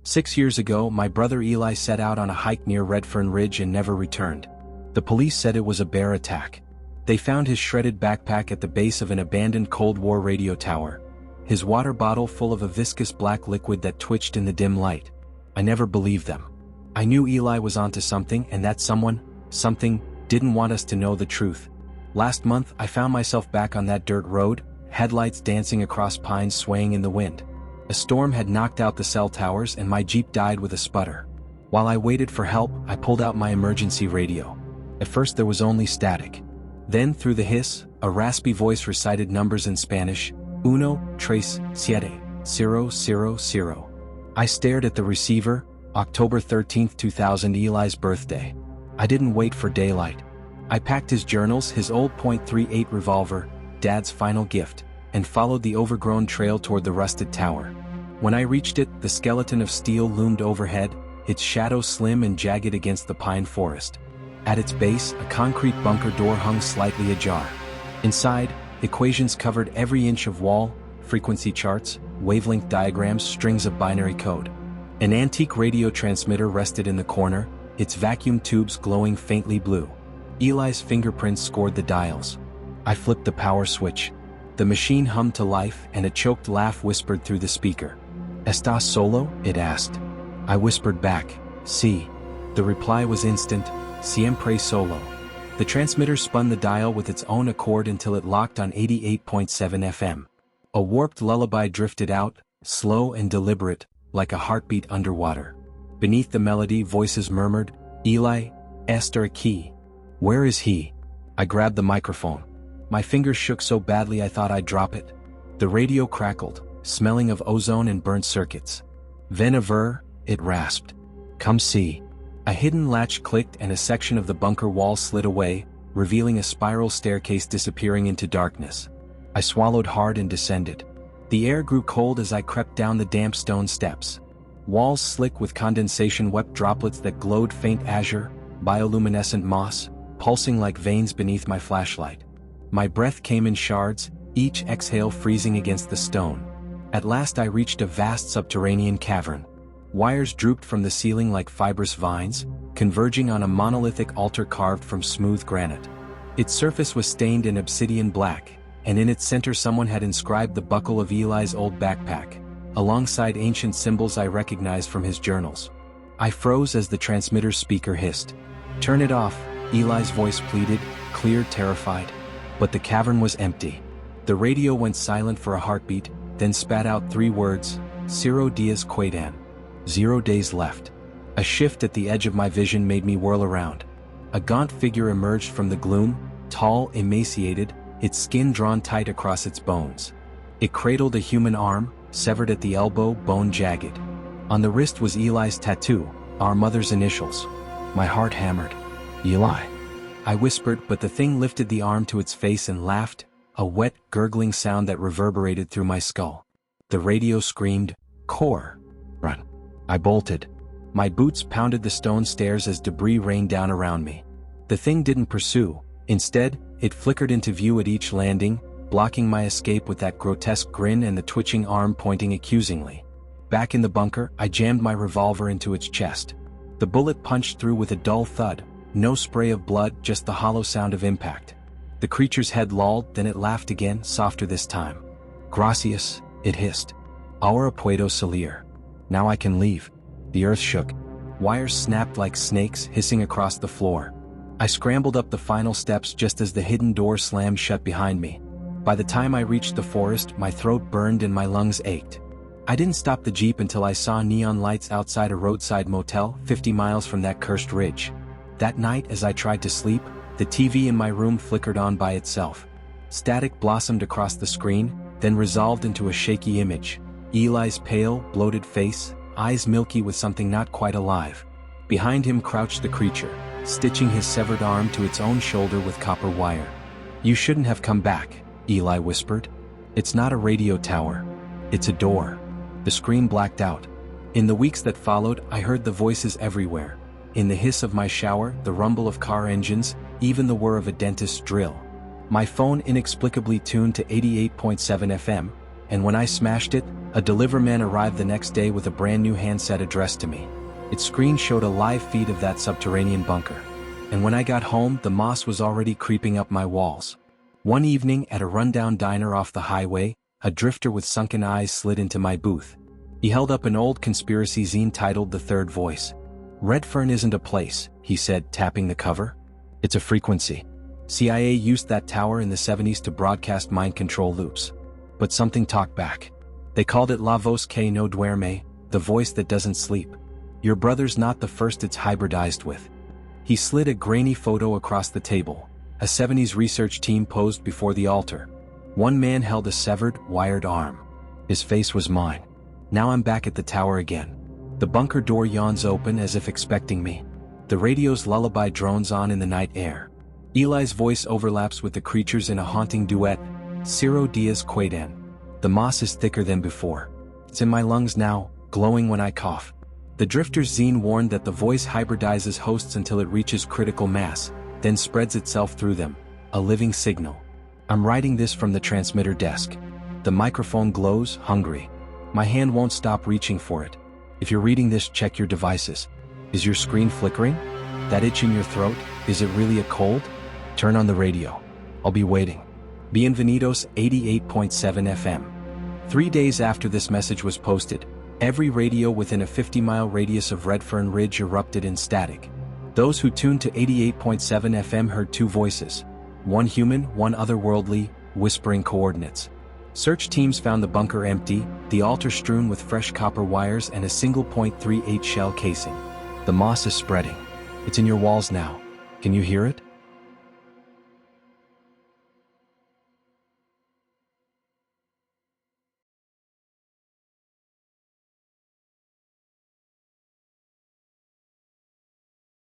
6 years ago, my brother Eli set out on a hike near Redfern Ridge and never returned. The police said it was a bear attack. They found his shredded backpack at the base of an abandoned Cold War radio tower. His water bottle full of a viscous black liquid that twitched in the dim light. I never believed them. I knew Eli was onto something, and that something, didn't want us to know the truth. Last month, I found myself back on that dirt road, headlights dancing across pines swaying in the wind. A storm had knocked out the cell towers and my Jeep died with a sputter. While I waited for help, I pulled out my emergency radio. At first there was only static. Then, through the hiss, a raspy voice recited numbers in Spanish, Uno, tres, siete, 000. I stared at the receiver. October 13, 2000, Eli's birthday. I didn't wait for daylight. I packed his journals, his old .38 revolver, Dad's final gift, and followed the overgrown trail toward the rusted tower. When I reached it, the skeleton of steel loomed overhead, its shadow slim and jagged against the pine forest. At its base, a concrete bunker door hung slightly ajar. Inside, equations covered every inch of wall, frequency charts, wavelength diagrams, strings of binary code. An antique radio transmitter rested in the corner, its vacuum tubes glowing faintly blue. Eli's fingerprints scored the dials. I flipped the power switch. The machine hummed to life and a choked laugh whispered through the speaker. "Estás solo?" it asked. I whispered back, "Sí." The reply was instant, "Siempre solo." The transmitter spun the dial with its own accord until it locked on 88.7 FM. A warped lullaby drifted out, slow and deliberate, like a heartbeat underwater. Beneath the melody, voices murmured, "Eli, Esther aquí. Where is he?" I grabbed the microphone. My fingers shook so badly I thought I'd drop it. The radio crackled, smelling of ozone and burnt circuits. "Ven a ver," it rasped. "Come see." A hidden latch clicked and a section of the bunker wall slid away, revealing a spiral staircase disappearing into darkness. I swallowed hard and descended. The air grew cold as I crept down the damp stone steps. Walls slick with condensation wept droplets that glowed faint azure, bioluminescent moss, pulsing like veins beneath my flashlight. My breath came in shards, each exhale freezing against the stone. At last I reached a vast subterranean cavern. Wires drooped from the ceiling like fibrous vines, converging on a monolithic altar carved from smooth granite. Its surface was stained in obsidian black, and in its center someone had inscribed the buckle of Eli's old backpack, alongside ancient symbols I recognized from his journals. I froze as the transmitter's speaker hissed. "Turn it off," Eli's voice pleaded, clear, terrified. But the cavern was empty. The radio went silent for a heartbeat, then spat out 3 words, "Cero dias quedan." 0 days left. A shift at the edge of my vision made me whirl around. A gaunt figure emerged from the gloom, tall, emaciated, its skin drawn tight across its bones. It cradled a human arm, severed at the elbow, bone jagged. On the wrist was Eli's tattoo, our mother's initials. My heart hammered. "Eli," I whispered, but the thing lifted the arm to its face and laughed, a wet, gurgling sound that reverberated through my skull. The radio screamed, "Core! Run!" I bolted. My boots pounded the stone stairs as debris rained down around me. The thing didn't pursue. Instead, it flickered into view at each landing, blocking my escape with that grotesque grin and the twitching arm pointing accusingly. Back in the bunker, I jammed my revolver into its chest. The bullet punched through with a dull thud, no spray of blood, just the hollow sound of impact. The creature's head lolled, then it laughed again, softer this time. "Gracias," it hissed. "Ahora puedo salir." Now I can leave. The earth shook. Wires snapped like snakes, hissing across the floor. I scrambled up the final steps just as the hidden door slammed shut behind me. By the time I reached the forest, my throat burned and my lungs ached. I didn't stop the Jeep until I saw neon lights outside a roadside motel 50 miles from that cursed ridge. That night, as I tried to sleep, the TV in my room flickered on by itself. Static blossomed across the screen, then resolved into a shaky image. Eli's pale, bloated face, eyes milky with something not quite alive. Behind him crouched the creature, stitching his severed arm to its own shoulder with copper wire. "You shouldn't have come back," Eli whispered. "It's not a radio tower. It's a door." The screen blacked out. In the weeks that followed, I heard the voices everywhere. In the hiss of my shower, the rumble of car engines, even the whir of a dentist's drill. My phone inexplicably tuned to 88.7 FM, And when I smashed it, a deliverman arrived the next day with a brand new handset addressed to me. Its screen showed a live feed of that subterranean bunker. And when I got home, the moss was already creeping up my walls. One evening, at a rundown diner off the highway, a drifter with sunken eyes slid into my booth. He held up an old conspiracy zine titled The Third Voice. "Redfern isn't a place," he said, tapping the cover. "It's a frequency. CIA used that tower in the 70s to broadcast mind control loops. But something talked back. They called it La Voz que no duerme, the voice that doesn't sleep. Your brother's not the first it's hybridized with." He slid a grainy photo across the table. A 70s research team posed before the altar. One man held a severed, wired arm. His face was mine. Now I'm back at the tower again. The bunker door yawns open as if expecting me. The radio's lullaby drones on in the night air. Eli's voice overlaps with the creatures in a haunting duet. Ciro Diaz Quadan. The moss is thicker than before. It's in my lungs now, glowing when I cough. The drifter's zine warned that the voice hybridizes hosts until it reaches critical mass, then spreads itself through them, a living signal. I'm writing this from the transmitter desk. The microphone glows, hungry. My hand won't stop reaching for it. If you're reading this, check your devices. Is your screen flickering? That itch in your throat? Is it really a cold? Turn on the radio. I'll be waiting. Bienvenidos 88.7 FM. 3 days after this message was posted, every radio within a 50-mile radius of Redfern Ridge erupted in static. Those who tuned to 88.7 FM heard two voices. One human, one otherworldly, whispering coordinates. Search teams found the bunker empty, the altar strewn with fresh copper wires and a single .38 shell casing. The moss is spreading. It's in your walls now. Can you hear it?